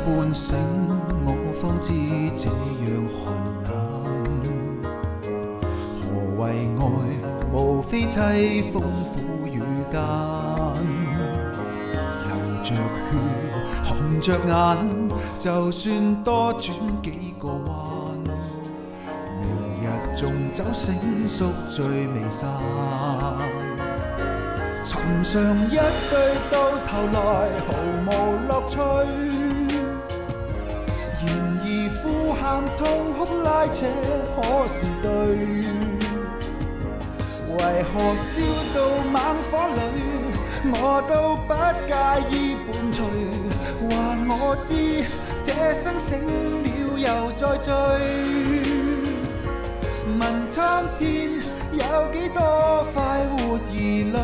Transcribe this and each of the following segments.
半醒，我方知這樣寒冷。何謂愛？無非凄風苦雨間，流着血，紅着眼，就算多轉幾個彎，明日縱酒醒宿醉未散。尋常一對到頭來毫無樂趣，然而呼喊痛哭拉扯可是對，為何燒到猛火裏我都不介意伴隨，話我知這生醒了又再醉，問蒼天有幾多快活兒女。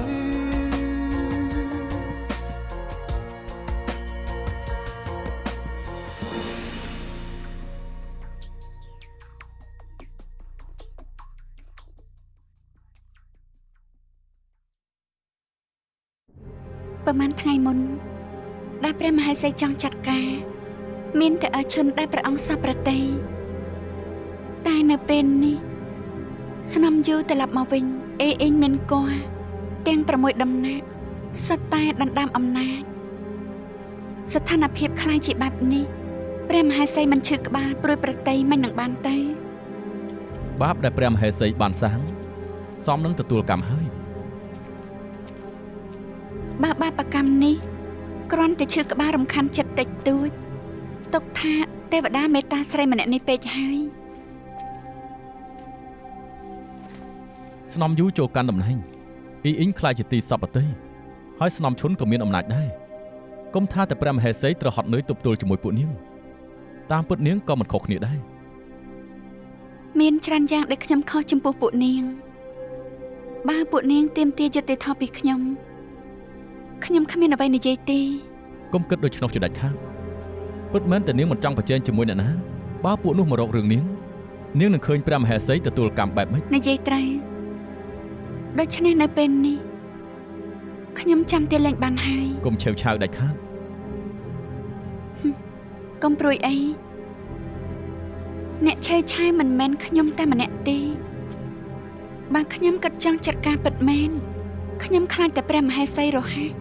ប្រហែលថ្ងៃមុនដែលព្រះមហេសីចង់ចាត់ការមានតែអជនដែលព្រះអង្គសពប្រតិតែនៅពេលនេះស្នំយូត្រឡប់មកវិញអេអ៊ីងមានគ័រទាំង6ដំណាក់សុទ្ធតែដណ្ដើមអំណាចស្ថានភាពខ្លាំងជាបែបនេះព្រះមហេសីមិនឈឺក្បាលព្រួយប្រតិមិននឹងបានទៅបាបដែលព្រះមហេសីបានសាងសមនឹងទទួលកម្មហើយបាបកម្មនេះគ្រាន់តែឈឺក្បាលរំខានចិត្តតិចតួចទុកថាទេវតាមេត្តាស្រីម្នាក់នេះពេកហើយស្នំយូចូលកាន់តំណែងអ៊ីអ៊ីងខ្លាចជាទីសពតិហើយស្នំឈុនក៏មានអំណាចដែរគុំថាតែព្រះមហេសីត្រូវហត់នឿយទប់ទល់ជាមួយពួកនាងតាមពិតនាងក៏មិនខុសគ្នាដែរមានច្រើនយ៉ាងដែលខ្ញុំខុសចំពោះពួកនាងបើពួកនាងទាមទារយុត្តិធម៌ពីខ្ញុំគ្មានអ្វីនិយាយទេកុំគិតដូច្នោះជាដាច់ខាតពិតមែនតែនាងមិនចង់ប្រជែងជាមួយអ្នកណាបើពួកនោះមករករឿងនាងនឹងឃើញព្រះមហេសីទទួលកម្មបែបម៉េចនិយាយត្រូវដូច្នេះនៅពេលនេះខ្ញុំចាំតែលេងបានហើយកុំឆេវឆាវដាច់ខាតកុំព្រួយអីអ្នកឆេវឆាវមិនមែនខ្ញុំតែម្នាក់ទេបើខ្ញុំគិតចង់ចាត់ការពិតមែនខ្ញុំខ្លាចតែព្រះមហេសីរហ័ស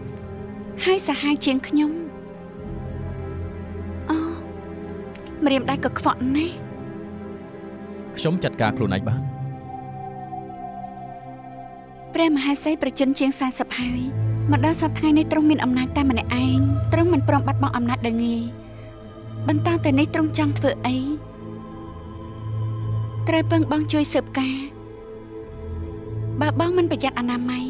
ហើយសាហាវជាងខ្ញុំអូម្រាមដៃក៏ខ្វក់ណាស់ខ្ញុំចាត់ការខ្លួនឯងបានព្រះមហេសីប្រជញ្ញជាង40ហើយមកដល់សប្តាហ៍នេះទ្រង់មានអំណាចតែម្នាក់ឯងទ្រង់មិនព្រមបាត់បង់អំណាចដោយងាយបន្តទៅនេះទ្រង់ចង់ធ្វើអីត្រូវពឹងបងជួយស៊ើបការបើបងមិនប្រយ័ត្នអនាម័យ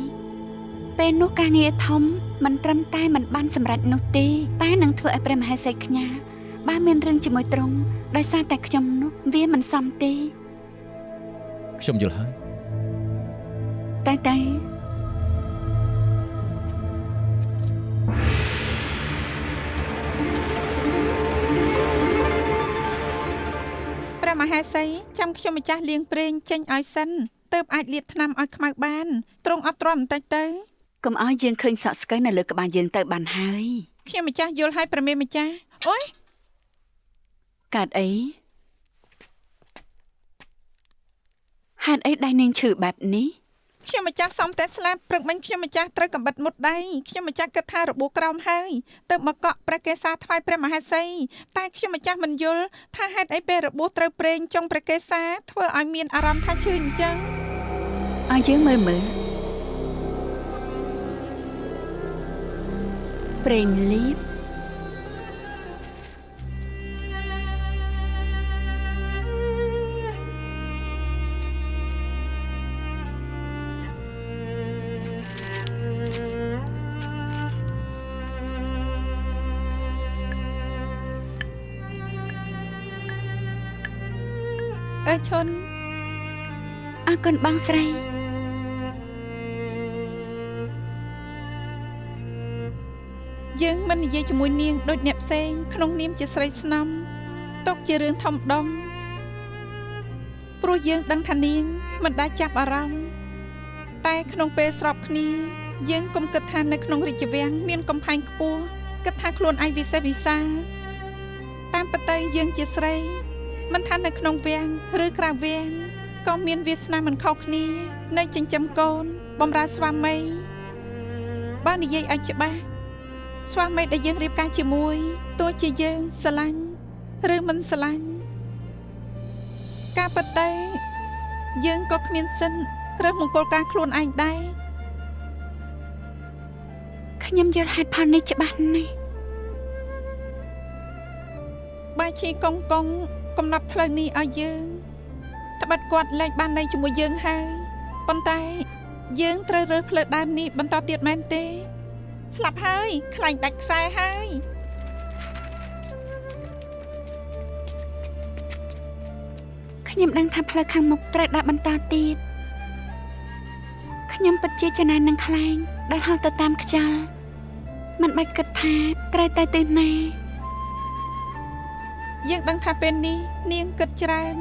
ពេលនោះការងារធំមិនត្រឹមតែមិនបានសម្រេចនោះទេតែនឹងធ្វើឲ្យព្រះមហេសីខ្ញាល់បើមានរឿងជាមួយទ្រង់ដោយសារតែខ្ញុំនោះវាមិនសមទេខ្ញុំយល់ហើយតែព្រះមហេសីចាំខ្ញុំម្ចាស់លាងប្រេងចេញឲ្យសិនទើបអាចលាបថ្នាំឲ្យខ្មៅបានទ្រង់អត់ទ្រាំបន្តិចទៅកុំឲ្យយើងឃើញសក់ស្កូវនៅលើក្បាលយើងទៅបានហើយខ្ញុំម្ចាស់យល់ឲ្យព្រះមេម្ចាស់អូយកើតអីហេតុអីដៃនាងឈឺបែបនេះខ្ញុំម្ចាស់សំតែស្លាប់ព្រឹកមិញខ្ញុំម្ចាស់ត្រូវកំបិតមុតដៃខ្ញុំម្ចាស់គិតថារបួសក្រោមហើយទើបមកកក់ព្រះកេសាថ្វាយព្រះមហេសីតែខ្ញុំម្ចាស់មិនយល់ថាហេតុអីពេលរបួសត្រូវប្រេងចុងព្រះកេសាធ្វើឲ្យមានអារម្មណ៍ថាឈឺអញ្ចឹងឲ្យយើងមើលប្រេងលៀបអើឈុនអរគុណបងស្រីយើងមិននិយាយជាមួយនាងដូចអ្នកផ្សេងក្នុងនាមជាស្រីស្នំទុកជារឿងធំដុំព្រោះយើងដឹងថានាងមិនដែលចាប់អារម្មណ៍តែក្នុងពេលស្របគ្នាយើងកុំគិតថានៅក្នុងរាជវាំងមានកំផែងខ្ពស់គិតថាខ្លួនឯងវិសេសវិសាល តាមពិតទៅយើងជាស្រីមិនថានៅក្នុងវាំងឬក្រៅវាំងក៏មានវាសនាមិនខុសគ្នានៅចិញ្ចឹមកូនបម្រើស្វាមីបើនិយាយឲ្យច្បាស់ស្វាមីដែលយើងរៀបការជាមួយទោះជាយើងស្រឡាញ់ឬមិនស្រឡាញ់ការពិតទៅយើងក៏គ្មានសិទ្ធិរើសមង្គលការខ្លួនឯងដែរ ខ្ញុំយល់ហេតុផលនេះច្បាស់ណាស់ បាឈីកុងកុងកំណត់ផ្លូវនេះឲ្យយើងត្បិតគាត់លែងបាននៅជាមួយយើងហើយប៉ុន្តែយើងត្រូវរើសផ្លូវដើរនេះបន្តទៀតមែនទេស្លាប់ហើយខ្លាញ់ដាច់ខ្សែហើយ ខ្ញុំដឹងថាផ្លូវខាងមុខត្រូវដើរបន្តទៀតខ្ញុំពិតជាចំណាននឹងខ្លែងដែលហោះទៅតាមខ្យល់មិនបាច់គិតថាត្រូវទៅទិសណា យើងដឹងថាពេលនេះនាងគិតច្រើន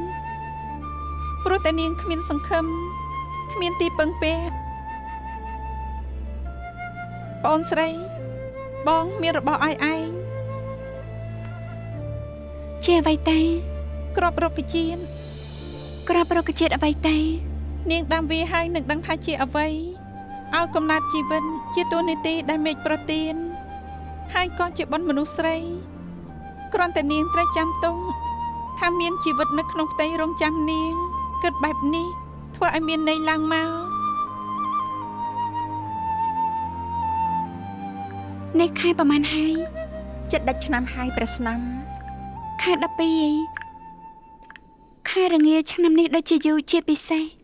ព្រោះតែនាងគ្មានសង្ឃឹមគ្មានទីពឹងពាក់បងអូនស្រីបងមានរបស់ឲ្យឯង ជាអ្វីទៅ ក្របរុក្ខជាតិ ក្របរុក្ខជាតិអ្វីទៅ នាងដាំវាហើយនឹងដឹងថាជាអ្វីឲ្យកំណត់ជីវិតជាតួនាទីដែលមេឃប្រទានហើយក៏ជាបុណ្យមនុស្សស្រីគ្រាន់តែនាងត្រូវចាំទុំថាមានជីវិតនៅក្នុងផ្ទៃរងចាំនាងគិតបែបនេះធ្វើឲ្យមានន័យឡើងមក នេះខែប្រហែលហើយ 7 ឆ្នាំហើយព្រះស្នំ ខែ12ខែរងាឆ្នាំនេះដូចជាយូរជាពិសេស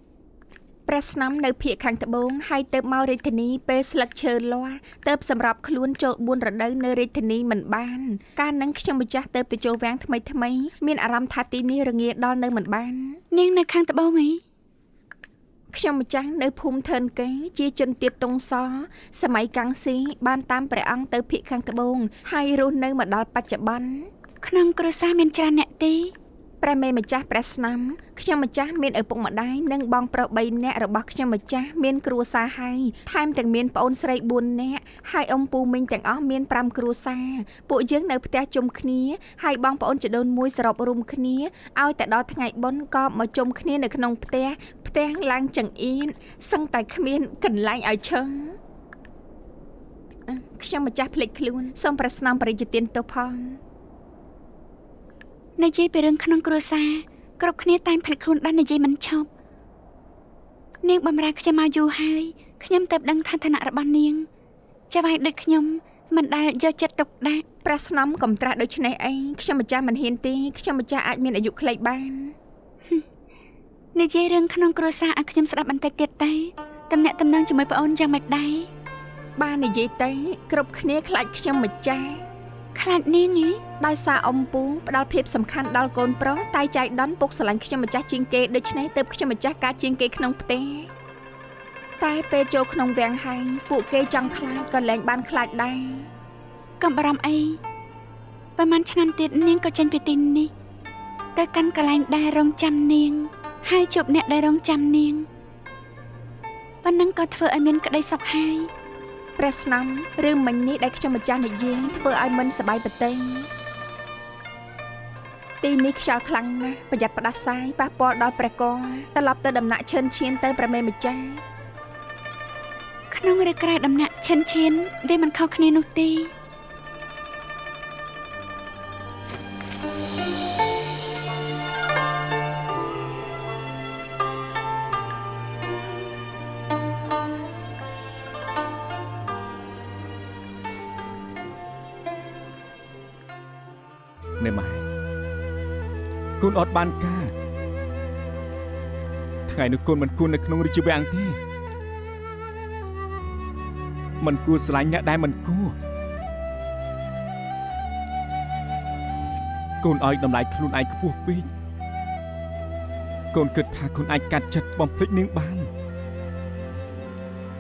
ព្រះស្នំនៅភូមិខាងត្បូងហើយទៅមករាជធានីពេលស្លឹកឈើលាស់ទៅសម្រាប់ខ្លួនចូល4រដូវនៅរាជធានីមិនបានកាលនឹងខ្ញុំម្ចាស់ទៅចូលវាំងថ្មីមានអារម្មណ៍ថាទីនេះរងាដល់នៅមិនបាន នាងនៅខាងត្បូងអី ខ្ញុំម្ចាស់នៅភូមិថើនកេជាជនទៀតតុងសសម័យកាំងស៊ីបានតាមព្រះអង្គទៅភូមិខាងត្បូងហើយរស់នៅមកដល់បច្ចុប្បន្ន ក្នុងគ្រួសារមានច្រើនអ្នកទេ ព្រះមេម្ចាស់ព្រះស្នំខ្ញុំម្ចាស់មានឪពុកម្ដាយនិងបងប្រុស3នាក់របស់ខ្ញុំម្ចាស់មានគ្រួសារហើយថែមទាំងមានប្អូនស្រី4នាក់ហើយអ៊ំពូមីងទាំងអស់មាន5គ្រួសារពួកយើងនៅផ្ទះជុំគ្នាហើយបងប្អូនជីដូនមួយសរុបរួមគ្នាឲ្យតែដល់ថ្ងៃបុណ្យក៏មកជុំគ្នានៅក្នុងផ្ទះឡើងចង្អៀនសឹងតែគ្មានកន្លែងឲ្យឈឹងខ្ញុំម្ចាស់ភ្លេចខ្លួនសូមព្រះស្នំបរិយាទានទោសផង និយាយពីរឿងក្នុងគ្រួសារគ្រប់គ្នាតែងភ្លេចខ្លួនដល់និយាយមិនឈប់នាងបំរើខ្ញុំមកយូរហើយខ្ញុំទៅដឹងថាឋានៈរបស់នាងចាវាយដូចខ្ញុំមិនដែលយកចិត្តទុកដាក់ ព្រះស្នំកំត្រាស់ដូចនេះអីខ្ញុំម្ចាស់មិនហ៊ានទេខ្ញុំម្ចាស់អាចមានអាយុខ្លីបាន និយាយរឿងក្នុងគ្រួសារឲ្យខ្ញុំស្ដាប់បន្តិចទៀតទៅតំណាក់តំណងជាមួយប្អូនយ៉ាងម៉េចដែរ បាននិយាយទៅគ្រប់គ្នាខ្លាចខ្ញុំម្ចាស់ ខ្លាចនាងហ៎ ដោយសារអ៊ំពូផ្ដល់ភាពសំខាន់ដល់កូនប្រុសតែចៃដន្យពុកស្រឡាញ់ខ្ញុំម្ចាស់ជាងគេដូច្នេះទើបខ្ញុំម្ចាស់ការជាងគេក្នុងផ្ទះតែពេលចូលក្នុងវាំងហើយពួកគេចង់ខ្លាចក៏លែងបានខ្លាចដែរ កុំបារម្ភអីប្រហែលឆ្នាំទៀតនាងក៏ចេញពីទីនេះទៅកាន់កន្លែងដែលរងចាំនាងហើយជួបអ្នកដែលរងចាំនាងប៉ុណ្ណឹងក៏ធ្វើឲ្យមានក្តីសុខហើយ ព្រះស្នំរឿងមិញនេះដែលខ្ញុំម្ចាស់និយាយធ្វើឲ្យមិនសប្បាយប្រទៃទីនេះខ្យល់ខ្លាំងណាស់ប្រយ័ត្នផ្ដាសាយប៉ះពាល់ដល់ព្រះកត្រឡប់ទៅដំណាក់ឈិនឈានទៅព្រះមេម្ចាស់ ក្នុងឬក្រៅដំណាក់ឈិនឈានវាមិនខុសគ្នានោះទេ នេះម៉ែកូនអត់បានការថ្ងៃនោះកូនមិនគួរនៅក្នុងរាជវាំងទេមិនគួរស្រឡាញ់អ្នកដែលមិនគួរកូនឲ្យតម្លៃខ្លួនឯងខ្ពស់ពេកកូនគិតថាខ្លួនឯងកាត់ចិត្តបំភ្លេចនាងបាន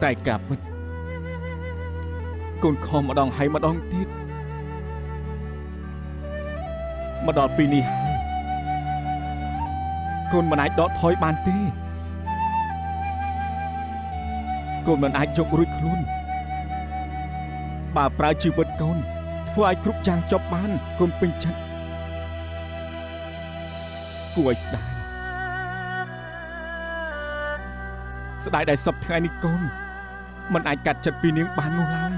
តែការពិតកូនខំម្ដងហើយម្ដងទៀតមកដល់ពេលនេះហើយកូនមិនអាចដកថយបានទេកូនមិនអាចយករួចខ្លួនបើប្រើជីវិតកូនធ្វើឲ្យគ្រប់យ៉ាងចប់បានកូនពេញចិត្ត គួរឲ្យស្ដាយដែលសពថ្ងៃនេះកូនមិនអាចកាត់ចិត្តពីនាងបាននោះឡើយ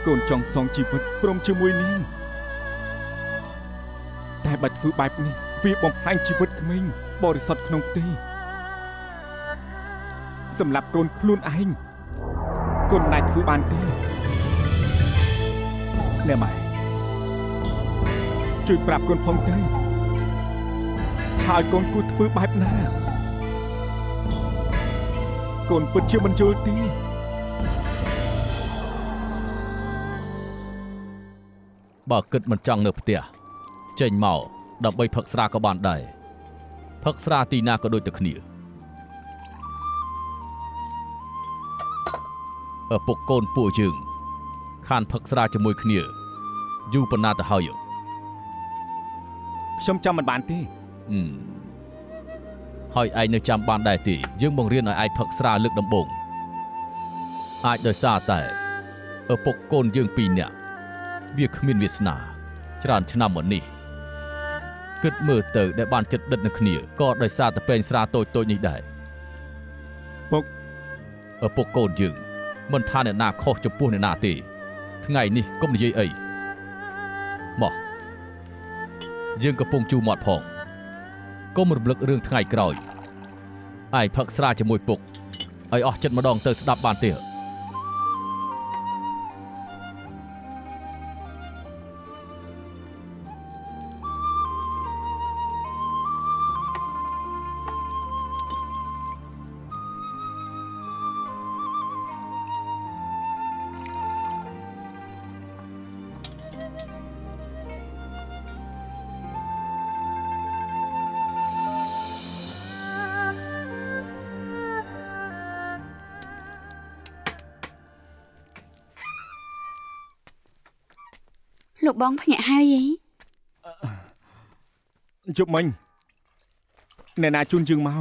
កូនចង់សងជីវិតព្រមជាមួយនាងតែបើធ្វើបែបនេះវាបំផ្លាញជីវិតក្មេងបរិសុទ្ធក្នុងផ្ទៃសម្រាប់កូនខ្លួនឯងកូនមិនអាចធ្វើបានទេអ្នកម៉ែជួយប្រាប់កូនផងទៅហើយកូនគួរធ្វើបែបណាកូនពិតជាមិនយល់ទេបើគិតមិនចង់នៅផ្ទះចេញមកដើម្បីផឹកស្រាក៏បានដែរផឹកស្រាទីណាក៏ដូចតែគ្នាឪពុកកូនពួកយើងខានផឹកស្រាជាមួយគ្នាយូរប៉ុណ្ណាទៅហើយ ខ្ញុំចាំមិនបានទេ ហើយឯងនៅចាំបានដែរទេយើងបង្រៀនឲ្យឯងផឹកស្រាលើកដំបូងអាចដោយសារតែឪពុកកូនយើងពីរនាក់វាគ្មានវាសនាច្រើនឆ្នាំមកនេះគិតមើលទៅដែលបានចិត្តដិតនឹងគ្នាក៏ដោយសារតែពេញស្រាតូចៗនេះដែរឪពុកកូនយើងមិនថាអ្នកណាខុសចំពោះអ្នកណាទេថ្ងៃនេះកុំនិយាយអីមកយើងកំពុងជួមាត់ផងកុំរំលឹករឿងថ្ងៃក្រោយឯងផឹកស្រាជាមួយពុកឲ្យអស់ចិត្តម្ដងទៅស្ដាប់បានទេលោកបងភ្ញាក់ហើយអីជប់មិញអ្នកណាជូនយើងមក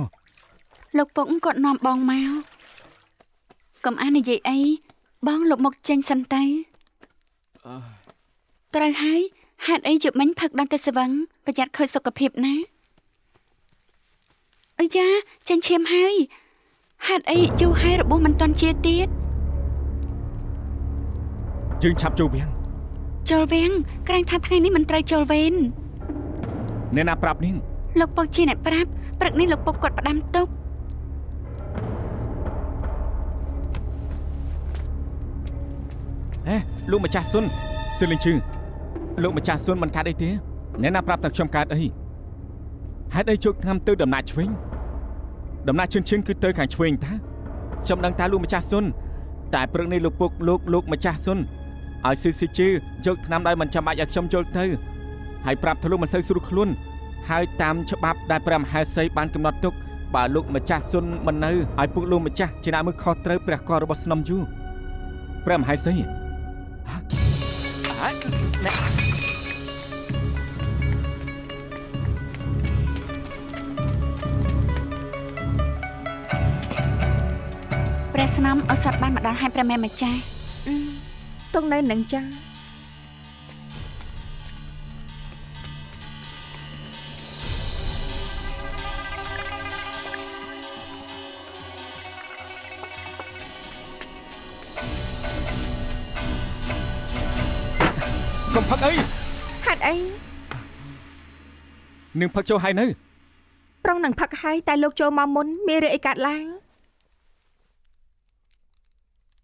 លោកពុកគាត់នាំបងមកកុំអាននិយាយអីបងលោកមកចេញសិនទៅត្រូវហើយហេតុអីជប់មិញផឹកដល់ទៅស្វឹងប្រយ័ត្នខូចសុខភាពណាអីយ៉ាចេញឈាមហើយហេតុអីយូរហើយរបួសមិនទាន់ជាទៀតយើងឆាប់ចូលវាំងចូលវាំងក្រែងថាថ្ងៃនេះមិនត្រូវចូលវេនអ្នកណាប្រាប់នាងលោកពុកជាអ្នកប្រាប់ព្រឹកនេះលោកពុកគាត់ផ្ដាំទុកលោកម្ចាស់សុនសឺលីងជឺលោកម្ចាស់សុនមិនកាត់អីទេអ្នកណាប្រាប់តែខ្ញុំកាត់អីហេតុអីជោគឆ្នាំទៅដំណាក់ឆ្វេងដំណាក់ឈឿនគឺទៅខាងឆ្វេងតាខ្ញុំដឹងតាលោកម្ចាស់សុនតែព្រឹកនេះលោកពុកលោកម្ចាស់សុនឲ្យស៊ីជឺយកឆ្នាំដោយមិនចាំបាច់ឲ្យខ្ញុំចូលទៅហើយប្រាប់ថាលោកមិនសូវស្រួលខ្លួនហើយតាមច្បាប់ដែលព្រះមហេសីបានកំណត់ទុកបើលោកម្ចាស់សុនមិននៅឲ្យពុកលោកម្ចាស់ជាអ្នកមើលខុសត្រូវព្រះកលរបស់ស្នំយូព្រះមហេសីព្រះស្នំអសត់បានមកដល់ឲ្យព្រះមេម្ចាស់ទងនៅនឹងចាកុំផឹកអីហេតុអីនឹងផឹកចូលហើយនៅប្រុងនឹងផឹកហើយតែលោកចូលមកមុនមានរឿងអីកើតឡើង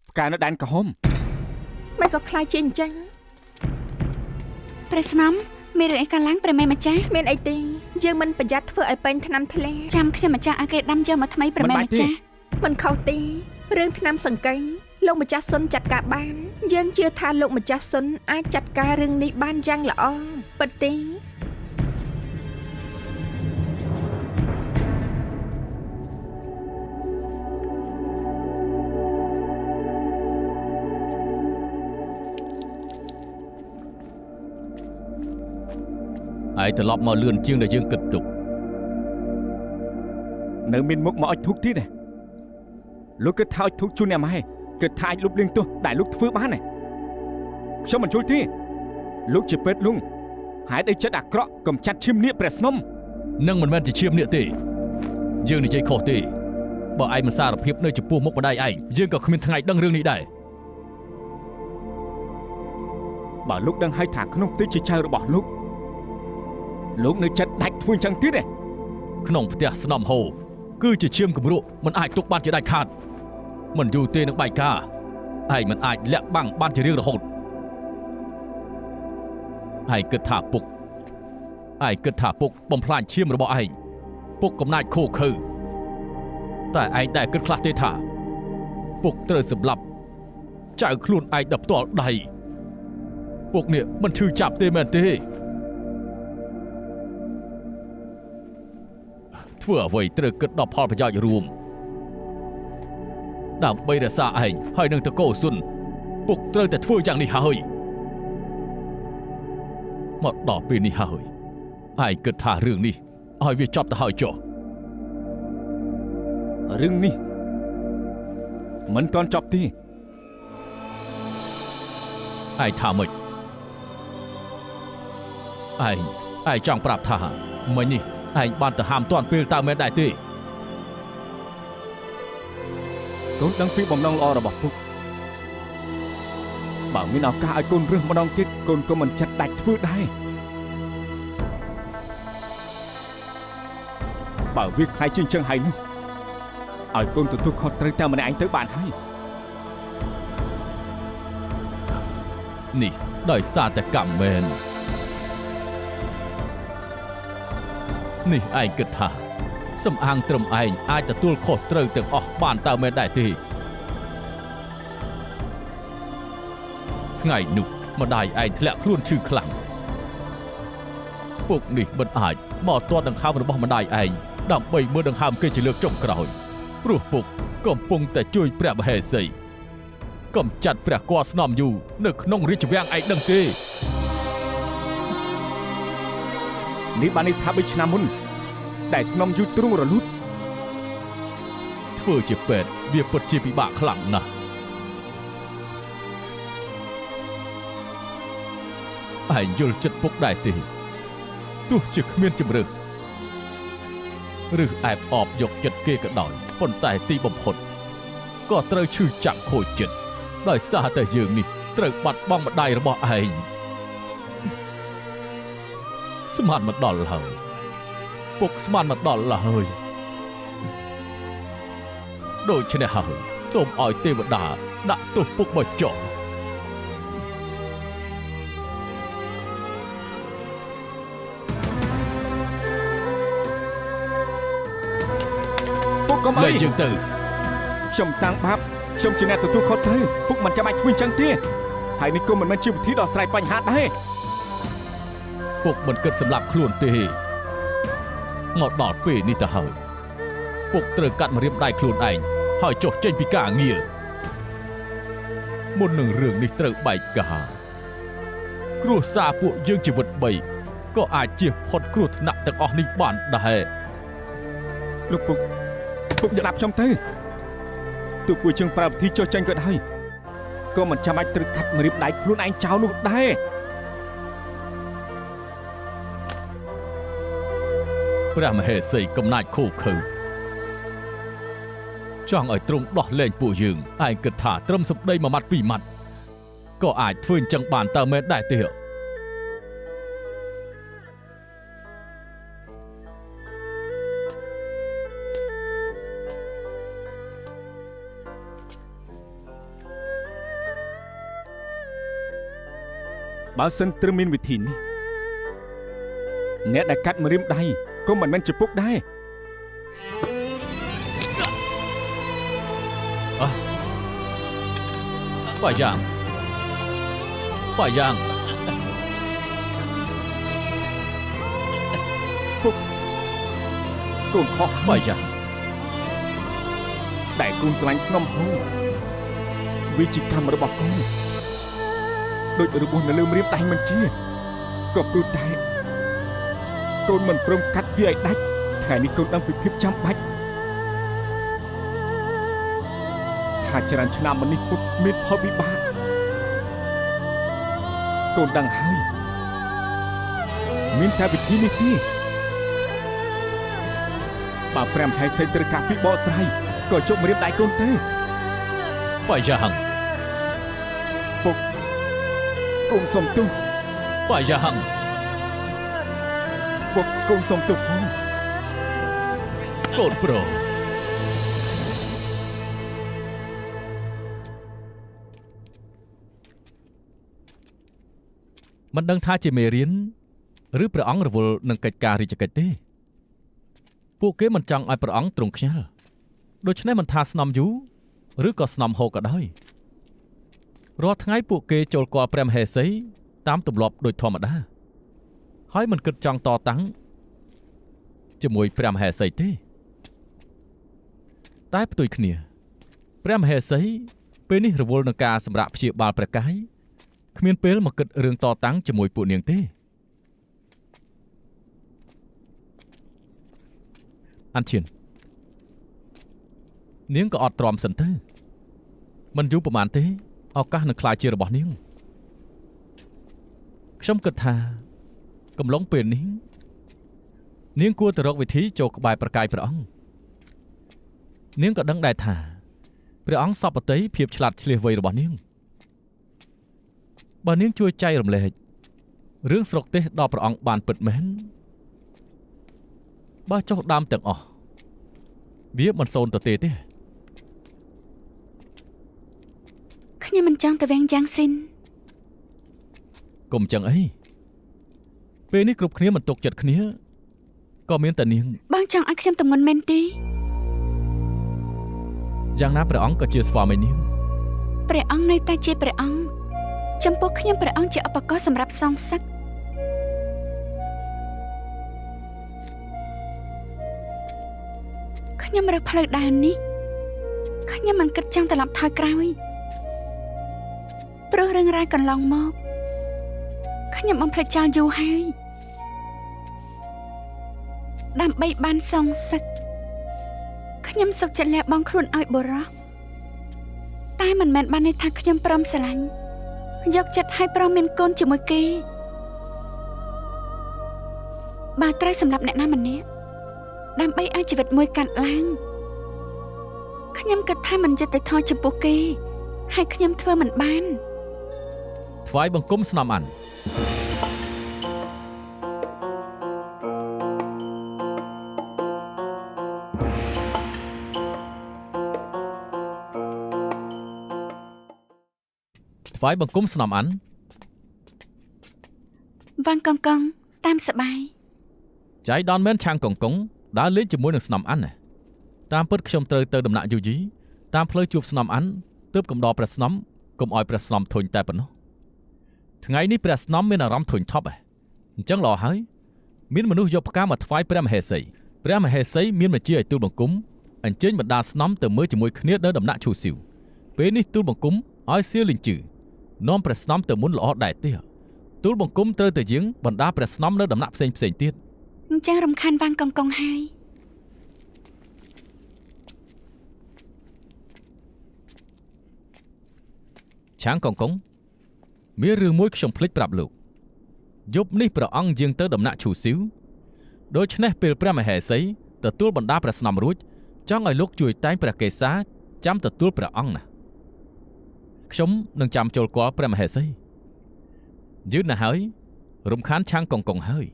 ផ្កានៅដែនក្រហមមិនក៏ខ្លាចជាអញ្ចឹងព្រះស្នំមានរឿងអីកើតឡើងព្រះមេម្ចាស់មានអីទេយើងមិនប្រយ័ត្នធ្វើឲ្យពេញថ្នាំធ្លាចាំខ្ញុំម្ចាស់ឲ្យគេដាំយកមកថ្មីព្រះមេម្ចាស់មិនខុសទេរឿងថ្នាំសង្កេយលោកម្ចាស់សុនចាត់ការបានយើងជឿថាលោកម្ចាស់សុនអាចចាត់ការរឿងនេះបានយ៉ាងល្អពិតទេឯងត្រឡប់មកលឿនជាងដែលយើងគិតទុកនៅមានមុខមកអុចធូបទៀតទេលោកគិតថាអុចធូបជូនអ្នកម៉ែគិតថាអាចលុបលាងទោសដែលលោកធ្វើបានទេខ្ញុំមិនជួយទេលោកជាពេទ្យលង ហេតុអីចិត្តអាក្រក់កំចាត់ឈាមនៀកព្រះស្នំ នឹងមិនមែនជាឈាមនេះទេយើងនិយាយខុសទេបើឯងមិនសារភាពនៅចំពោះមុខម្ដាយឯងយើងក៏គ្មានថ្ងៃដឹងរឿងនេះដែរ បើលោកដឹងហើយថាក្នុងផ្ទះជាចៅរបស់លោកនៅចិត្តដាច់ធ្វើអញ្ចឹងទៀតទេ ក្នុងផ្ទះស្នំហូគឺជាឈាមគំរក់មិនអាចទុកបានជាដាច់ខាតមិនយូរទេនឹងបែកការឯងមិនអាចលាក់បាំងបានជារឿងរហូតឯងគិតថាពុកបំផ្លាញឈាមរបស់ឯងពុកកំណាចខូខើតែឯងដែលគិតខ្លះទេថាពុកត្រូវសម្លាប់ចៅខ្លួនឯងដល់ផ្ទាល់ដៃពុកនេះមិនឈឺចាប់ទេមែនទេធ្វើអ្វីត្រូវគិតដល់ផលប្រយោជន៍រួមដើម្បីរក្សាឯងហើយនឹងតកូស៊ុនពុកត្រូវតែធ្វើយ៉ាងនេះហើយមកដល់ពេលនេះហើយឯងគិតថារឿងនេះឲ្យវាចប់ទៅហើយចុះ រឿងនេះមិនទាន់ចប់ទេ ឯងថាម៉េចឯងចង់ប្រាប់ថាមិញនេះឯងបានទៅហាមទាន់ពេលតើមែនដែរទេ កូនដឹងពីបំណងល្អរបស់ពុកបើមានឱកាសឲ្យកូនរើសម្ដងទៀតកូនក៏មិនចិត្តដាច់ធ្វើដែរបើវាខ្លាចជាងចឹងហើយនោះឲ្យកូនទទួលខុសត្រូវតែម្នាក់ឯងទៅបានហើយ នេះដោយសារតែកម្មមែននេះឯងគិតថាសំអាងត្រឹមឯងអាចទទួលខុសត្រូវទាំងអស់បានតើមែនដែរទេថ្ងៃនោះម្ដាយឯងធ្លាក់ខ្លួនឈឺខ្លាំងពុកនេះមិនអាចមកទាត់ដង្ហើមរបស់ម្ដាយឯងដើម្បីមើលដង្ហើមគេជាលើកចុងក្រោយព្រោះពុកកំពុងតែជួយព្រះមហេសីកំចាត់ព្រះគភ៌ស្នំយូនៅក្នុងរាជវាំងឯងដឹងទេ នេះបាននេះថា3ឆ្នាំមុនដែលស្នំយូទ្រង់រលូត ធ្វើជាពេទ្យវាពិតជាពិបាកខ្លាំងណាស់ឯងយល់ចិត្តពុកដែរទេទោះជាគ្មានជំរឿឬអែបអបយកចិត្តគេក៏ដោយប៉ុន្តែទីបំផុតក៏ត្រូវឈឺចាប់ខូចចិត្តដោយសារតែយើងនេះត្រូវបាត់បង់ម្ដាយរបស់ឯងស្មានមកដល់ហើយពុកស្មានមកដល់ហើយដូច្នេះហើយសូមឲ្យទេវតាដាក់ទោសពុកមកចុះ ពុកកុំអី លែងយើងទៅ ខ្ញុំសាងបាបខ្ញុំជាអ្នកទទួលខុសត្រូវពុកមិនចាំបាច់ធ្វើអញ្ចឹងទេហើយនេះក៏មិនមែនជាវិធីដោះស្រាយបញ្ហាដែរ ពុកមិនគិតសម្លាប់ខ្លួនទេមកដល់ពេលនេះទៅហើយពុកត្រូវកាត់ម្រាមដៃខ្លួនឯងហើយចុះចេញពីការងារមុននឹងរឿងនេះត្រូវបែកការគ្រួសារពួកយើងជីវិត3ក៏អាចជៀសផុតគ្រោះថ្នាក់ទាំងអស់នេះបានដែរ លោកពុកស្ដាប់ខ្ញុំទៅទោះពួកយើងប្រើវិធីចុះចាញ់ក៏ដោយក៏មិនចាំបាច់ត្រូវកាត់ម្រាមដៃខ្លួនឯងចោលនោះដែរ ព្រះមហេសីកំណាចខូខើចង់ឲ្យទ្រង់ដោះលែងពួកយើងឯងគិតថាត្រឹមសម្ដីមួយម៉ាត់ពីរម៉ាត់ក៏អាចធ្វើអញ្ចឹងបានតើមែនដែរទេបើសិនត្រឹមមានវិធីនេះអ្នកដែលកាត់ម្រាមដៃក៏មិនមែនជាពុកដែរ បាយយ៉ាងពុកកូនខុស បាយយ៉ាង តែកូនស្រឡាញ់ស្នំហូរវាជាកម្មរបស់កូនដូចរបួសនៅលើម្រាមដៃមិនជាក៏ព្រោះតែកូនមិនព្រមកាត់វាឲ្យដាច់ថ្ងៃនេះកូនដឹងពីភាពចាំបាច់ថាច្រើនឆ្នាំមកនេះពុកមានផលវិបាកកូនដឹងហើយ មានតែវិធីនេះទេបើព្រះមហេសីត្រូវការពីបកស្រាយក៏ជប់រៀបដៃកូនទៅ បាយយ៉ាហង ពុកគុំសុំទោស បាយយ៉ាហង ពុកគុំសុំទោសផង កូនប្រុសមិនដឹងថាជាមេរៀនឬព្រះអង្គរវល់នឹងកិច្ចការរាជកិច្ចទេពួកគេមិនចង់ឲ្យព្រះអង្គទ្រង់ខ្ញាល់ដូច្នេះមិនថាស្នំយូរឬក៏ស្នំហូក៏ដោយរាល់ថ្ងៃពួកគេចូលគាល់ព្រះមហេសីតាមទម្លាប់ដូចធម្មតាហើយមិនគិតចង់តតាំងជាមួយព្រះមហេសីទេតែផ្ទុយគ្នាព្រះមហេសីពេលនេះរវល់នឹងការសម្រាកព្យាបាលព្រះកាយគ្មានពេលមកគិតរឿងតតាំងជាមួយពួកនាងទេអានឈៀននាងក៏អត់ទ្រាំសិនទៅមិនយូរប៉ុន្មានទេឱកាសនឹងក្លាយជារបស់នាងខ្ញុំគិតថាកំឡុងពេលនេះនាងគួរទៅរកវិធីចូលក្បែរប្រកាយព្រះអង្គនាងក៏ដឹងដែរថាព្រះអង្គសពតិភាពឆ្លាតឆ្លៀសវៃរបស់នាងបើនាងជួយចែករំលែករឿងស្រុកទេសដល់ព្រះអង្គបានពិតមែនបើចុះដើមទាំងអស់វាមិនសូនទៅទេខ្ញុំមិនចង់ទៅវាំងយ៉ាងស៊ីនក ុំចឹងអីពេលនេះគ្រប់គ្នាមិនទុកចិត្តគ្នាក៏មានតែនាង បងចង់ឲ្យខ្ញុំទម្ងន់មែនទេ យ៉ាងណាព្រះអង្គក៏ជាស្វាមីនាង ព្រះអង្គនៅតែជាព្រះអង្គចំពោះខ្ញុំព្រះអង្គជាឧបករណ៍សម្រាប់សងសឹកខ្ញុំរើសផ្លូវដើរនេះខ្ញុំមិនគិតចង់ត្រឡប់ថយក្រោយព្រោះរឿងរ៉ាវកន្លងមកខ្ញុំបំភ្លេចចោលយូរហើយដើម្បីបានសងសឹកខ្ញុំសុខចិត្តលះបង់ខ្លួនឲ្យបុរសតែមិនមែនបានន័យថាខ្ញុំព្រមស្រឡាញ់យកចិត្តឲ្យព្រមមានកូនជាមួយគេបើត្រូវសម្រាប់អ្នកណាម្នាក់ដើម្បីឲ្យជីវិតមួយកាត់ឡើងខ្ញុំគិតថាមិនយុត្តិធម៌ចំពោះគេហើយខ្ញុំធ្វើមិនបាន ថ្វាយបង្គំស្នំអានថ្វាយបង្គំស្នំអាន វ៉ាងកងកងតាមសបាយ ចៃដនមែនឆាងកងកងដើរលេងជាមួយនឹងស្នំអានណាតាមពិតខ្ញុំត្រូវទៅដំណាក់យូជីតាមផ្លូវជួបស្នំអានទើបកំដរព្រះស្នំកុំឲ្យព្រះស្នំធុញតែប៉ុណ្ណោះថ្ងៃនេះព្រះស្នំមានអារម្មណ៍ធុញថប់អញ្ចឹងល្អហើយមានមនុស្សយកផ្កាមកថ្វាយព្រះមហេសីព្រះមហេសីមានបញ្ជាឲ្យទូលបង្គំអញ្ជើញបណ្ដាស្នំទៅមើលជាមួយគ្នានៅដំណាក់ឈូស៊ីវពេលនេះទូលបង្គំឲ្យសៀលលិញ្ជឺនាំព្រះស្នំទៅមុនល្អដែរទេទូលបង្គំត្រូវទៅយាងបណ្ដាព្រះស្នំនៅដំណាក់ផ្សេងទៀត អញ្ចឹងរំខានវ៉ាងកងកងហើយ ឆាងកងកងមានរឿងមួយខ្ញុំភ្លេចប្រាប់លោកយប់នេះព្រះអង្គយាងទៅដំណាក់ឈូស៊ីវដូច្នេះពេលព្រះមហេសីទទួលបណ្ដាព្រះស្នំរួចចង់ឲ្យលោកជួយតែងព្រះកេសាចាំទទួលព្រះអង្គណាខ្ញុំនឹងចាំចូលគាល់ព្រះមហេសីយឺតណាស់ហើយរំខានឆាងកងកងហើយ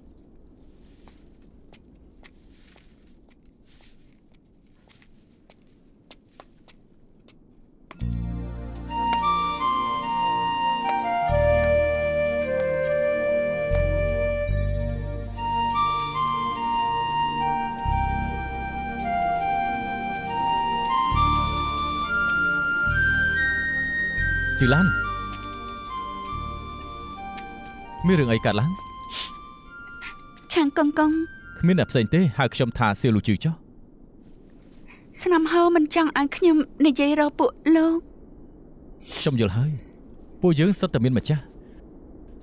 ជីឡានមានរឿងអីកើតឡើង ឆាងកងកង គ្មានអ្នកផ្សេងទេហៅខ្ញុំថាសៀលលូជឺចុះ ស្នំហោមិនចង់ឲ្យខ្ញុំនិយាយរកពួកលោក ខ្ញុំយល់ហើយពួកយើងសិតតែមានម្ចាស់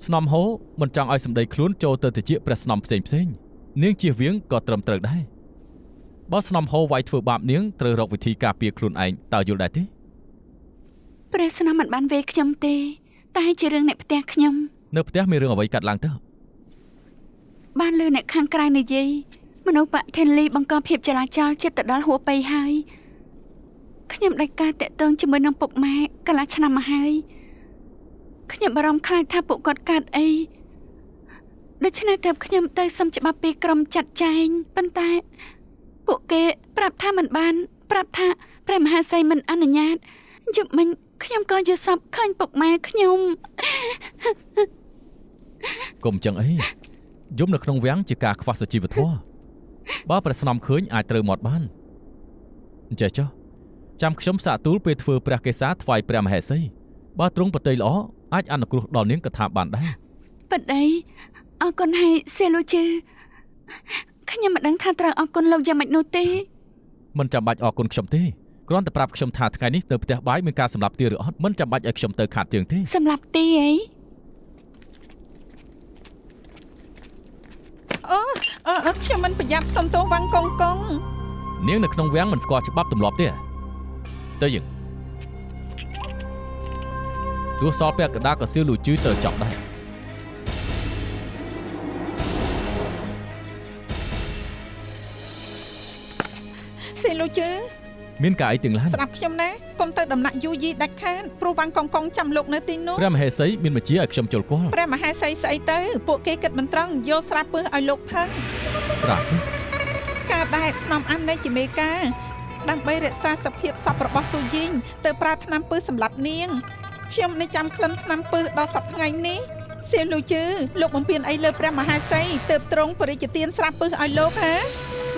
ស្នំហោមិនចង់ឲ្យសម្ដីខ្លួនចូលទៅតិចព្រះស្នំផ្សេងនាងជៀសវាងក៏ត្រឹមត្រូវដែរបើស្នំហោវាយធ្វើបាបនាងត្រូវរកវិធីការពារខ្លួនឯងតើយល់ដែរទេ ព្រះស្នំមិនបានវេខ្ញុំទេតែជារឿងអ្នកផ្ទះខ្ញុំ នៅផ្ទះមានរឿងអ្វីកាត់ឡើងទៅ បានលើអ្នកខាងក្រៅនិយាយមនុស្សបាក់ថេនលីបង្កភាពចលាចលចិត្តទៅដល់ហួបៃហើយខ្ញុំដាច់ការតាក់ទងជាមួយនឹងពុកម៉ែកន្លះឆ្នាំមកហើយខ្ញុំបារម្ភខ្លាចថាពួកគាត់កើតអីដូច្នេះទើបខ្ញុំទៅសុំច្បាប់ពីក្រុមចាត់ចែងប៉ុន្តែពួកគេប្រាប់ថាមិនបានប្រាប់ថាព្រះមហាសីមិនអនុញ្ញាតយប់មិញខ្ញុំក៏យល់សប្តិឃើញពុកម៉ែខ្ញុំ កុំចឹងអីយំនៅក្នុងវាំងជាការខ្វះសុជីវធម៌បើព្រះស្នំឃើញអាចត្រូវមាត់បានអញ្ចេះចុះចាំខ្ញុំសាកទូលពេលធ្វើព្រះកេសាថ្វាយព្រះមហេសីបើទ្រង់ប្រតិយល្អអាចអនុគ្រោះដល់នាងកថាបានដែរ ប៉ណ្ដីអរគុណហើយសេលូជឺខ្ញុំមិនដឹងថាត្រូវអរគុណលោកយ៉ាងម៉េចនោះទេ មិនចាំបាច់អរគុណខ្ញុំទេគ្រាន់តែប្រាប់ខ្ញុំថាថ្ងៃនេះទៅផ្ទះបាយមានការសម្លាប់ទាឬអត់មិនចាំបាច់ឲ្យខ្ញុំទៅខាត់ជើងទេ សម្រាប់ទីអី ខ្ញុំមិនប្រយ័ត្នសុំទោសវ៉ាន់កងកង នាងនៅក្នុងវាំងមិនស្គាល់ច្បាប់ទម្លាប់ទេទៅយើងទោះសល់ពាក់កណ្ដាលក៏សៀលលូជឺត្រូវចាប់ដែរ សេលូជឺ មានការអីទាំងឡាន ស្ដាប់ខ្ញុំណាកុំទៅដំណាក់យូយីដាច់ខាតព្រោះវ៉ាន់កងកងចាំលោកនៅទីនោះ ព្រះមហេសីមានបញ្ជាឲ្យខ្ញុំចូលគាល់ ព្រះមហាសីស្អីទៅពួកគេគិតមិនត្រង់យកស្រាពឹសឲ្យលោកផឹង ស្រាប់ទេ ការដែលស្នំអាននៃជាមេការដើម្បីរក្សាសភាពសពរបស់ស៊ូយីងទៅប្រើថ្នាំពឹសសម្រាប់នាងខ្ញុំនៅចាំក្លិនថ្នាំពឹសដល់សប្តាហ៍ថ្ងៃនេះសៀលលូជឺលោកបំពេញអីលើព្រះមហាសីទើបទ្រង់បរិជ្ជទានស្រាពឹសឲ្យលោកហា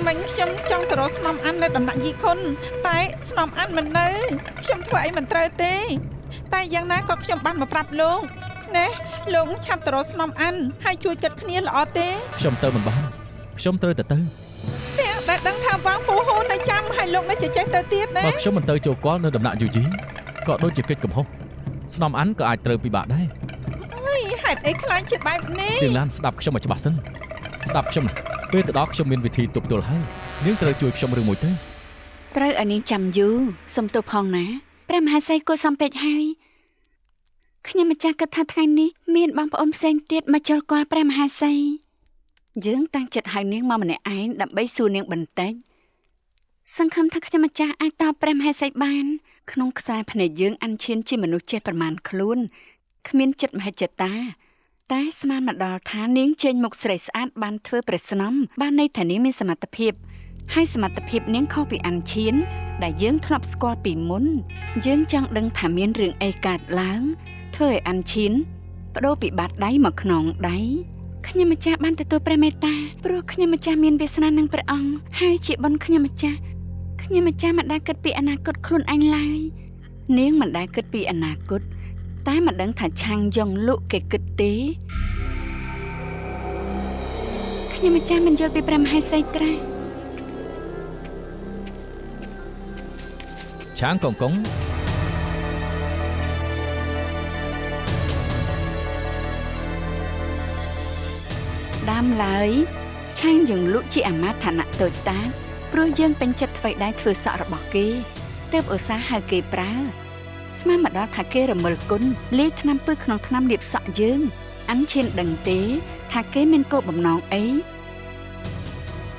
មិញខ្ញុំចង់ទៅរកស្នំអាននៅដំណាក់យីខុនតែស្នំអានមិននៅខ្ញុំធ្វើអីមិនត្រូវទេតែយ៉ាងណាក៏ខ្ញុំបានមកប្រាប់លោកណែលោកឆាប់ទៅរកស្នំអានហើយជួយគិតគ្នាល្អទេ ខ្ញុំទៅមិនបានខ្ញុំត្រូវតែទៅ អ្នកដែលដឹងថាវ៉ាងពូហូននៅចាំឲ្យលោកនៅចេះទៅទៀតណា បើខ្ញុំមិនទៅចូលគាល់នៅដំណាក់យូជីក៏ដូចជាកិច្ចកំហុសស្នំអានក៏អាចត្រូវពិបាកដែរ អើយហេតុអីខ្លាចជាបែបនេះ ទាំងឡានស្ដាប់ខ្ញុំឲ្យច្បាស់សិនស្ដាប់ខ្ញុំពេលទៅដល់ខ្ញុំមានវិធីទប់ទល់ហើយនាងត្រូវជួយខ្ញុំរឿងមួយទៅ ត្រូវឲ្យនាងចាំយូរសុំទោសផងណាព្រះមហាសីគួរសំពេចហើយខ្ញុំម្ចាស់គិតថាថ្ងៃនេះមានបងប្អូនផ្សេងទៀតមកចូលគាល់ព្រះមហាសីយើងតាំងចិត្តហៅនាងមកម្នាក់ឯងដើម្បីសួរនាងបន្តិចសង្ឃឹមថាខ្ញុំម្ចាស់អាចតបព្រះមហាសីបានក្នុងខ្សែភ្នែកយើងអានឈានជាមនុស្សចេះប្រមាណខ្លួនគ្មានចិត្តមហិច្ឆតាតែស្មានមកដល់ថានាងចេញមុខស្រីស្អាតបានធ្វើព្រះស្នំបានន័យថានាងមានសមត្ថភាពហើយសមត្ថភាពនាងខុសពីអានឈានដែលយើងធ្លាប់ស្គាល់ពីមុនយើងចង់ដឹងថាមានរឿងអីកើតឡើងធ្វើឲ្យអានឈានបដូរពីបាតដៃមកខ្នងដៃខ្ញុំម្ចាស់បានទទួលព្រះមេត្តាព្រោះខ្ញុំម្ចាស់មានវាសនានឹងព្រះអង្គហើយជាបុណ្យខ្ញុំម្ចាស់មិនដែលគិតពីអនាគតខ្លួនឯងឡើយនាងមិនដែលគិតពីអនាគតតែមិនដឹងថាឆាំងយ៉ងលក់គេគិតទេខ្ញុំម្ចាស់មិនយល់ពីព្រះមហេសីត្រាស់ ឆាងកងកង ដើមឡើយឆាំងយើងលក់ជាអាមាត្យឋានៈតូចតាចព្រោះយើងពេញចិត្តធ្វើដៃធ្វើសក់របស់គេទើបឧស្សាហ៍ហៅគេប្រើស្មានមកដល់ថាគេរមិលគុណលាយថ្នាំពឹសក្នុងថ្នាំលាបសក់យើងអានឈានដឹងទេថាគេមានគោលបំណងអី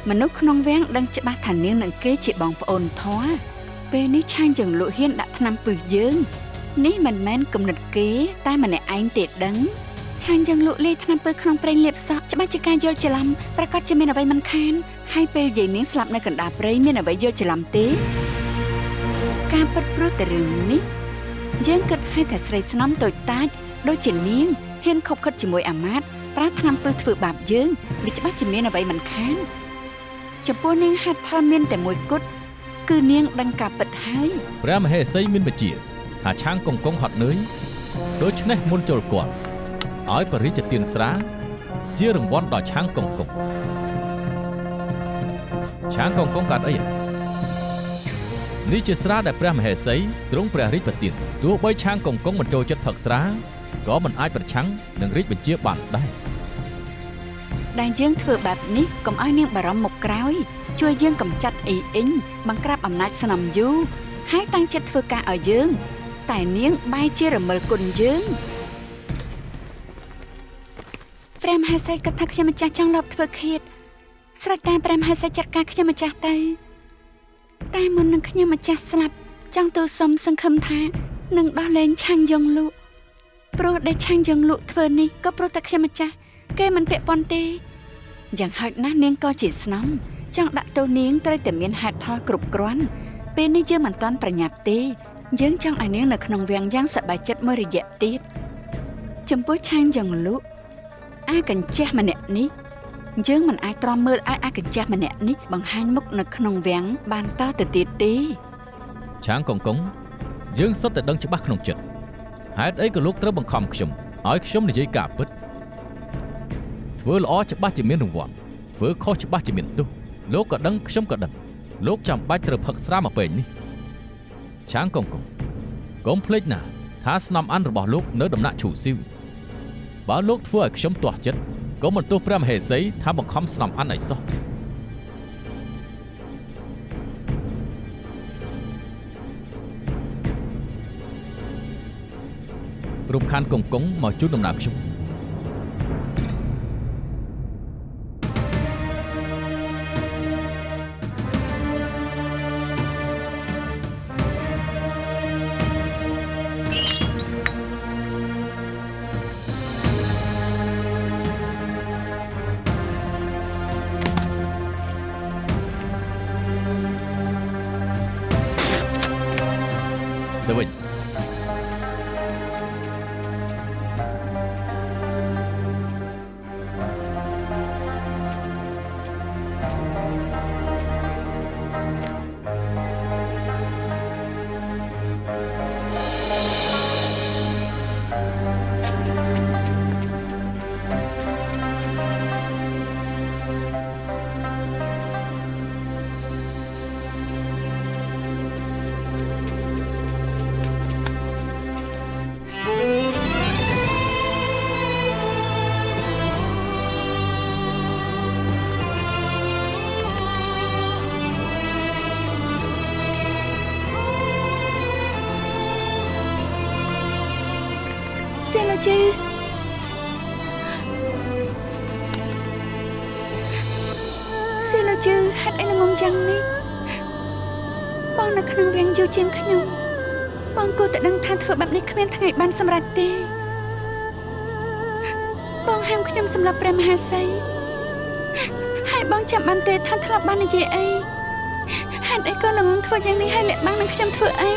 មនុស្សក្នុងវាំងដឹងច្បាស់ថានាងនឹងគេជាបងប្អូនធម៌ពេលនេះឆាំងយើងលក់ហ៊ានដាក់ថ្នាំពឹសយើងនេះមិនមែនគំនិតគេតែម្នាក់ឯងទេដឹង ឆាំងយ៉ាងលក់លាយថ្នាំពឹសក្នុងព្រៃលាបសក់ច្បាស់ជាការយល់ច្រឡំប្រកាសជាមានអ្វីមិនខានហើយពេលយាយនាងស្លាប់នៅកណ្ដាលព្រៃមានអ្វីយល់ច្រឡំទេការពិតព្រោះតែរឿងនេះយើងគិតឲ្យតែស្រីស្នំតូចតាចដូចជានាងហ៊ានខົບខិតជាមួយអាមាត្យប្រើថ្នាំពឹសធ្វើបាបយើងវាច្បាស់ជាមានអ្វីមិនខានចំពោះនាងហេតុផលមានតែមួយគត់គឺនាងដឹងការពិតហើយ ព្រះមហេសីមានបញ្ជាថាឆាងកងកងហត់នឿយដូច្នេះមុនចូលគាល់ឲ្យបរិជ្ជទានស្រាជារង្វាន់ដល់ឆាងកងកងឆាងកងកងកាត់អីនេះជាស្រាដែលព្រះមហេសីទ្រង់ព្រះរាជប្រទានទោះបីឆាងកងកងមិនចូលចិត្តផឹកស្រាក៏មិនអាចប្រឆាំងនឹងរាជបញ្ជាបានដែរ ដែលយើងធ្វើបែបនេះកុំឲ្យនាងបារម្ភមកក្រោយជួយយើងកម្ចាត់អ៊ីអ៊ីងបង្ក្រាបអំណាចស្នំយូហើយតាំងចិត្តធ្វើការឲ្យយើងតែនាងបែរជារមិលគុណយើង ព្រះ ព្រះមហាក្សត្រគិតថាខ្ញុំម្ចាស់ចង់លបធ្វើឃាតស្រេចតែព្រះមហាក្សត្រចាត់ការខ្ញុំម្ចាស់ទៅតែមុននឹងខ្ញុំម្ចាស់ស្លាប់ចង់ទូលសុំសង្ឃឹមថានឹងដោះលែងឆាំងយ៉ងលក់ព្រោះដែលឆាំងយ៉ងលក់ធ្វើនេះក៏ព្រោះតែខ្ញុំម្ចាស់គេមិនពាក់ព័ន្ធទេយ៉ាងហោចណាស់នាងក៏ជាស្នំចង់ដាក់ទោសនាងត្រូវតែមានហេតុផលគ្រប់គ្រាន់ពេលនេះយើងមិនទាន់ប្រញាប់ទេយើងចង់ឲ្យនាងនៅក្នុងវាំងយ៉ាងសប្បាយចិត្តមួយរយៈទៀតចំពោះឆាំងយ៉ងលក់អាកញ្ចេះម្នាក់នេះយើងមិនអាចទ្រាំមើលឲ្យអាកញ្ចេះម្នាក់នេះបង្ហាញមុខនៅក្នុងវាំងបានតទៅទៀតទេឆាងកងកងយើងសុទ្ធតែដឹងច្បាស់ក្នុងចិត្តហេតុអីក៏លោកត្រូវបង្ខំខ្ញុំឲ្យខ្ញុំនិយាយការពិតធ្វើល្អច្បាស់ជាមានរង្វាន់ធ្វើខុសច្បាស់ជាមានទោសលោកក៏ដឹងខ្ញុំក៏ដឹងលោកចាំបាច់ត្រូវផឹកស្រាមកពេលនេះឆាងកងកងកុំភ្លេចណាថាស្នំអានរបស់លោកនៅដំណាក់ឈូស៊ីវបើលោកធ្វើឲ្យខ្ញុំទាស់ចិត្តក៏មិនទោសព្រះមហេសីថាបង្ខំស្នំអានឲ្យសោះរំខានកងកងមកជួបដំណើរខ្ញុំទៅវិញសេឡូជឺសេឡូជឺហេតុអីល្ងងយ៉ាងនេះបងនៅក្នុងវាំងយូរជាងខ្ញុំបងគួរតែដឹងថាធ្វើបែបនេះគ្មានថ្ងៃបានសម្រេចទេបងហាមខ្ញុំសម្រាប់ព្រះមហាសីហើយបងចាំបានទេថាធ្លាប់បាននិយាយអីហេតុអីក៏ល្ងងធ្វើយ៉ាងនេះហើយលាក់បាំងនឹងខ្ញុំធ្វើអី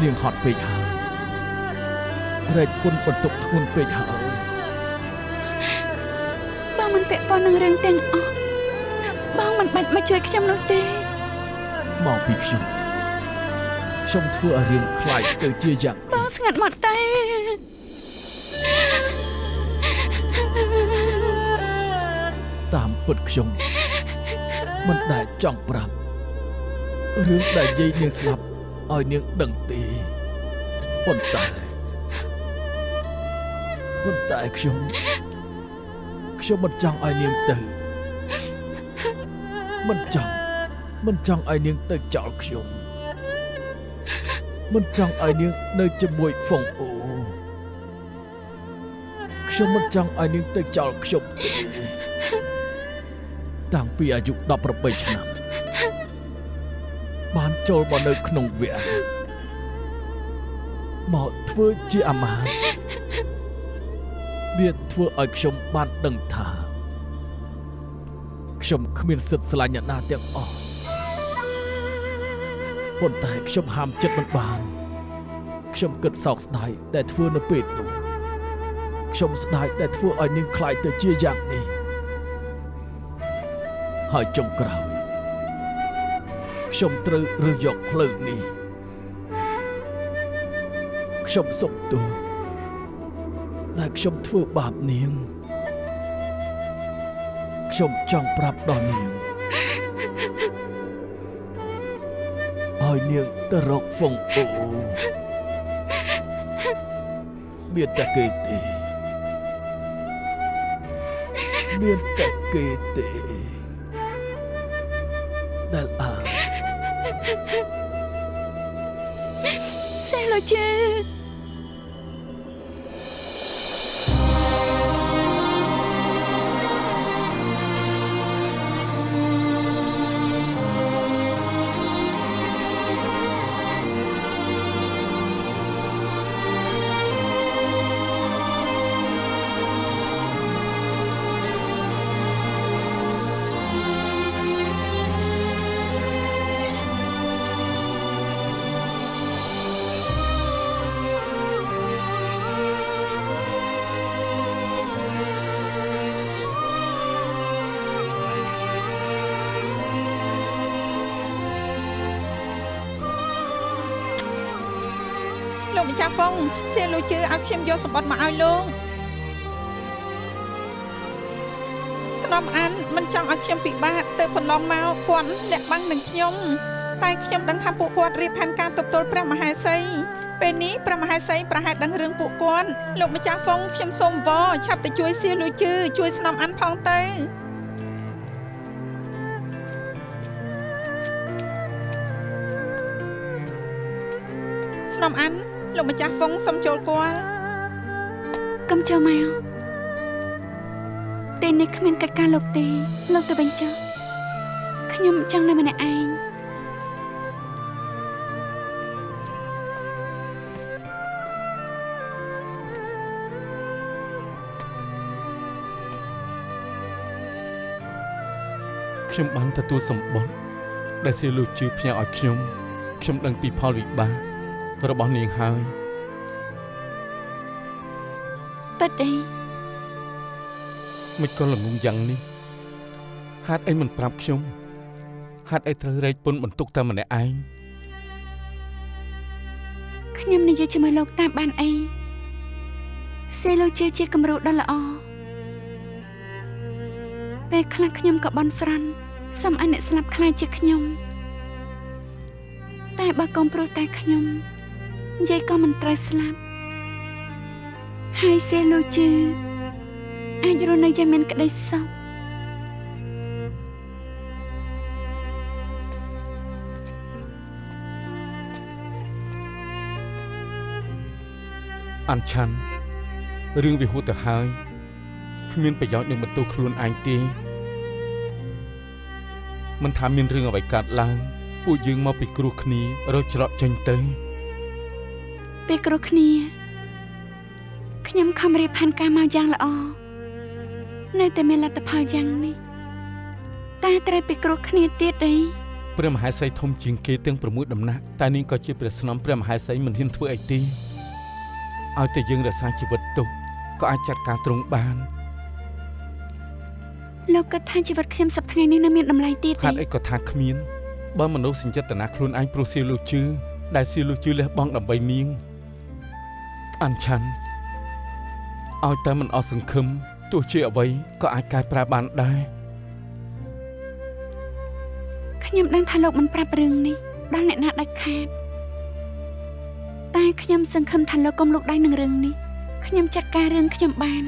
នាងហត់ពេកហើយរែកពុនបន្ទុកធ្ងន់ពេកហើយបងមិនពាក់ព័ន្ធនឹងរឿងទាំងអស់បងមិនបាច់មកជួយខ្ញុំនោះទេមកពីខ្ញុំធ្វើឲ្យរឿងខ្លាចទៅជាយ៉ាងបងស្ងាត់មកតែតាមពិតខ្ញុំមិនដែលចង់ប្រាប់រឿងដែលយាយនាងស្លាប់ឲ្យនាងដឹងទេប៉ុន្តែខ្ញុំមិនចង់ឲ្យនាងទៅមិនចង់ឲ្យនាងទៅចោលខ្ញុំមិនចង់ឲ្យនាងនៅជាមួយហ្វុងអូខ្ញុំមិនចង់ឲ្យនាងទៅចោលខ្ញុំទេតាំងពីអាយុ18ឆ្នាំបានចូលមកនៅក្នុងវាំងមកធ្វើជាអាម៉ាតវាធ្វើឲ្យខ្ញុំបានដឹងថាខ្ញុំគ្មានសិទ្ធិស្រឡាញ់អ្នកណាទាំងអស់ប៉ុន្តែខ្ញុំហាមចិត្តមិនបានខ្ញុំគិតសោកស្ដាយតែធ្វើនៅពេលនោះខ្ញុំស្ដាយតែធ្វើឲ្យនាងខ្លាចទៅជាយ៉ាងនេះហើយចុងក្រោយខ្ញុំត្រូវរើសយកផ្លូវនេះខ្ញុំសុំទោសដែលខ្ញុំធ្វើបាបនាងខ្ញុំចង់ប្រាប់ដល់នាងឲ្យនាងទៅរកហ្វុងអូមានតែគេទេដែលសេឡូជឺ លោកម្ចាស់ហ្វុងសៀលូជឺឲ្យខ្ញុំយកសម្បត្តិមកឲ្យលោកស្នំអានមិនចង់ឲ្យខ្ញុំពិបាកទៅបន្លំមកគាត់លាក់បាំងនឹងខ្ញុំតែខ្ញុំដឹងថាពួកគាត់រៀបផែនការទប់ទល់ព្រះមហេសីពេលនេះព្រះមហេសីប្រហែលដឹងរឿងពួកគាត់លោកម្ចាស់ហ្វុងខ្ញុំសូមវល់ឆាប់ទៅជួយសៀលូជឺជួយស្នំអានផងទៅស្នំអានលោកម្ចាស់ហ្វុងសូមចូលគាល់ កុំចូលមកតែនេះគ្មានកិច្ចការលោកទេលោកទៅវិញចុះខ្ញុំចង់នៅម្នាក់ឯង ខ្ញុំបានទទួលសម្បត្តិដែលសៀលូជឺផ្ញើឲ្យខ្ញុំដឹងពីផលវិបាករបស់នាងហើយ ពិតអី មិនក៏ល្ងងយ៉ាងនេះហេតុអីមិនប្រាប់ខ្ញុំហេតុអីត្រូវរែកពុនបន្ទុកតែម្នាក់ឯង ខ្ញុំនិយាយជាមួយលោកតាមបានអីសេលោកជាគំរូដ៏ល្អពេលខ្លះខ្ញុំក៏បន់ស្រន់សូមឲ្យអ្នកស្លាប់ខ្លាចជាខ្ញុំតែបើកុំព្រោះតែខ្ញុំនិយាយក៏មិនត្រូវស្លាប់ហើយសេលោកជាអាចរស់នៅយ៉ាងមានក្តីសុខ អានឆាន់រឿងវាហួសទៅហើយគ្មានប្រយោជន៍នឹងបន្ទោសខ្លួនឯងទេមិនថាមានរឿងអ្វីកើតឡើងពួកយើងមកពីគ្រោះគ្នារកច្រកចេញទៅ ពេលគ្រោះគ្នាខ្ញុំខំរៀបផែនការមកយ៉ាងល្អនៅតែមានលទ្ធផលយ៉ាងនេះតែត្រូវពីគ្រោះគ្នាទៀតអី ព្រះមហេសីធំជាងគេទាំង6ដំណាក់តែនាងក៏ជាព្រះស្នំព្រះមហេសីមិនហ៊ានធ្វើអីទេឲ្យតែយើងរក្សាជីវិតទុកក៏អាចចាត់ការទ្រង់បាន លោកក៏ថាជីវិតខ្ញុំសប្តាហ៍នេះនៅមានតម្លៃទៀត ហេតុអីក៏ថាគ្មានបើមនុស្សសញ្ចេតនាខ្លួនឯងព្រោះសៀលូជឺដែលសៀលូជឺលះបង់ដើម្បីនាងអានឆាន់ឲ្យតែមិនអស់សង្ឃឹមទោះជាអ្វីក៏អាចកែប្រែបានដែរ ខ្ញុំដឹងថាលោកមិនប្រាប់រឿងនេះដល់អ្នកណាដាច់ខាតតែខ្ញុំសង្ឃឹមថាលោកកុំលូកដៃនឹងរឿងនេះខ្ញុំចាត់ការរឿងខ្ញុំបាន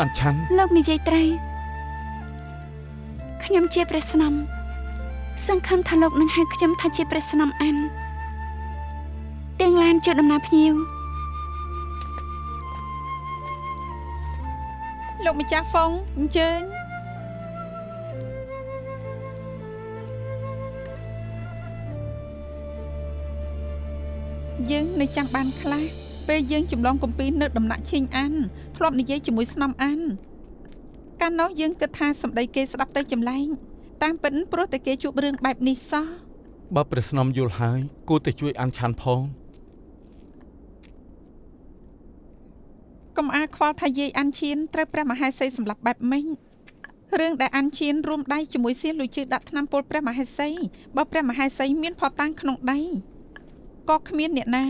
អានឆាន់ លោកនិយាយត្រូវខ្ញុំជាព្រះស្នំសង្ឃឹមថាលោកនឹងហៅខ្ញុំថាជាព្រះស្នំអានទាំងឡានជួយដំណើរភ្ញៀវ លោកម្ចាស់ហ្វុងអញ្ជើញយើងនៅចាំបានខ្លះពេលយើងចម្លងកំពីនៅដំណាក់ឈីងអានធ្លាប់និយាយជាមួយស្នំអានកាលនោះយើងគិតថាសម្ដីគេស្ដាប់ទៅចម្លែងតាមពិតព្រោះតែគេជួបរឿងបែបនេះសោះ បើព្រះស្នំយល់ហើយគួរតែជួយអានឆាន់ផង កុំអាខ្វល់ថាយាយអានឈៀនត្រូវព្រះមហេសីសម្លាប់បែបម៉េចរឿងដែលអានឈៀនរួមដៃជាមួយសៀលលួចជឿដាក់ថ្នាំពុលព្រះមហេសីបើព្រះមហេសីមានផតាំងក្នុងដៃក៏គ្មានអ្នកណា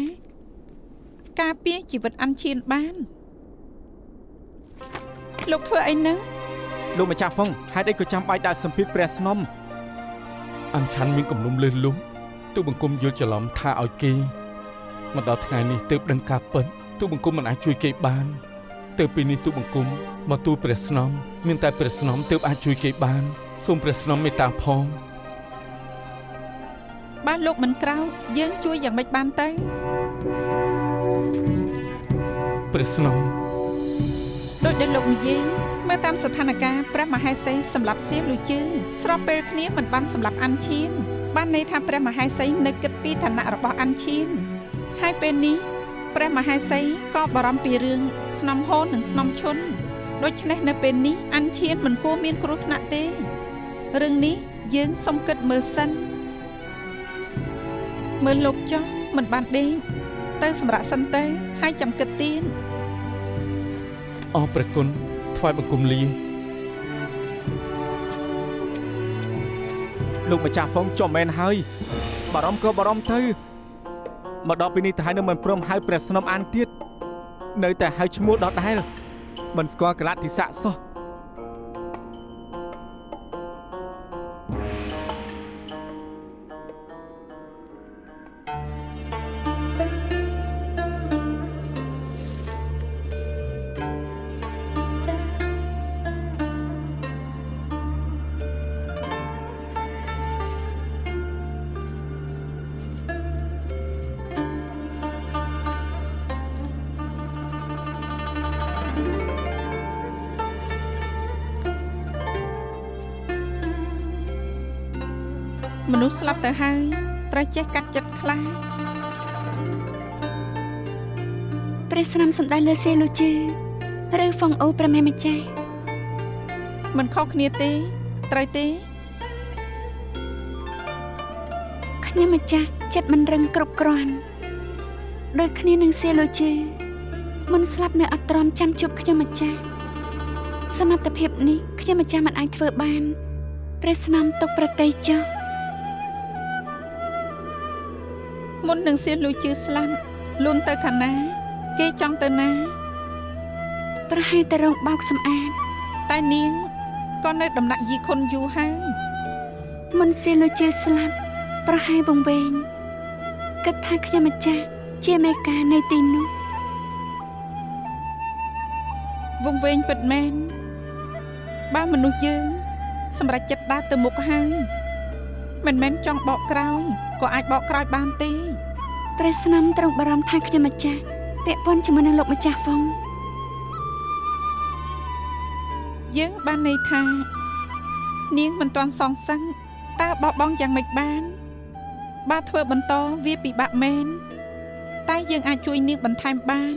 ការពារជីវិតអានឈៀនបានលោកធ្វើអីនឹង លោកម្ចាស់ហ្វុងហេតុអីក៏ចាំបាច់ដាក់សម្ពាធព្រះស្នំ អានឆាន់មានគំនុំលឺលុះទូបង្គំយល់ច្រឡំថាឲ្យគេមកដល់ថ្ងៃនេះទើបដឹងការពិតទូបង្គំមិនអាចជួយគេបានទើបពីនេះទូបង្គំមកទូលព្រះស្នំមានតែព្រះស្នំទើបអាចជួយគេបានសូមព្រះស្នំមេត្តាផង បើលោកមិនក្រោកយើងជួយយ៉ាងម៉េចបានទៅ ព្រះស្នំ ដូចដែលលោកនិយាយមើលតាមស្ថានភាពព្រះមហេសីសម្រាប់សៀលលួចជឿស្របពេលគ្នាមិនបានសម្រាប់អានឈៀនបានន័យថាព្រះមហេសីនៅគិតពីឋានៈរបស់អានឈៀនហើយពេលនេះព្រះមហេសីក៏បារម្ភពីរឿងស្នំហូននិងស្នំឈុនដូច្នេះនៅពេលនេះអានឈៀនមិនគួរមានគ្រោះថ្នាក់ទេរឿងនេះយើងសុំគិតមើលសិនមើលលោកចុះមិនបានដេកទៅសម្រាប់សិនទៅហើយចាំគិតទៀត អរព្រះគុណថ្វាយបង្គំលា លោកម្ចាស់ហ្វុងចំមែនហើយបារម្ភក៏បារម្ភទៅ មកដល់ពេលនេះទៅហើយនៅមិនព្រមហៅព្រះស្នំអានទៀតនៅតែហៅឈ្មោះដដែលមិនស្គាល់កលៈទេសៈសោះមនុស្សស្លាប់ទៅហើយត្រូវចេះកាត់ចិត្តខ្លះ ព្រះស្នាមសំដៅលើសេលូជឺឬហ្វុងអូព្រះមេម្ចាស់ មិនខុសគ្នាទេត្រូវទេ ខ្ញុំម្ចាស់ចិត្តមិនរឹងគ្រប់គ្រាន់ដូចគ្នានឹងសេលូជឺមិនស្លាប់នៅអត់ទ្រាំចាំជប់ខ្ញុំម្ចាស់សមត្ថភាពនេះខ្ញុំម្ចាស់មិនអាចធ្វើបានព្រះស្នាមទុកប្រតិចុះ មុននឹងសៀលលួយជឿស្លាប់លូនទៅខាងណាគេចង់ទៅណា ប្រហែលតែរងបោកសម្អាត តែនាងក៏នៅដំណាក់យីខុនយូរហើយ មុនសេលូជឺស្លាប់ប្រហែលវង្វេងគិតថាខ្ញុំម្ចាស់ជាមេការនៅទីនោះ វង្វេងពិតមែនបើមនុស្សយើងសម្រាប់ចិត្តដើរទៅមុខហើយមិនមែនចង់បកក្រោយក៏អាចបកក្រោយបានទេ ព្រះស្នាមត្រង់បារម្ភថាខ្ញុំម្ចាស់ពាក់ព័ន្ធជាមួយនឹងលោកម្ចាស់ហ្វុង យើងបានន័យថានាងមិនទាន់សងសឹកតើបោះបង់យ៉ាងម៉េចបានបើធ្វើបន្តវាពិបាកមែនតែយើងអាចជួយនាងបន្ថែមបាន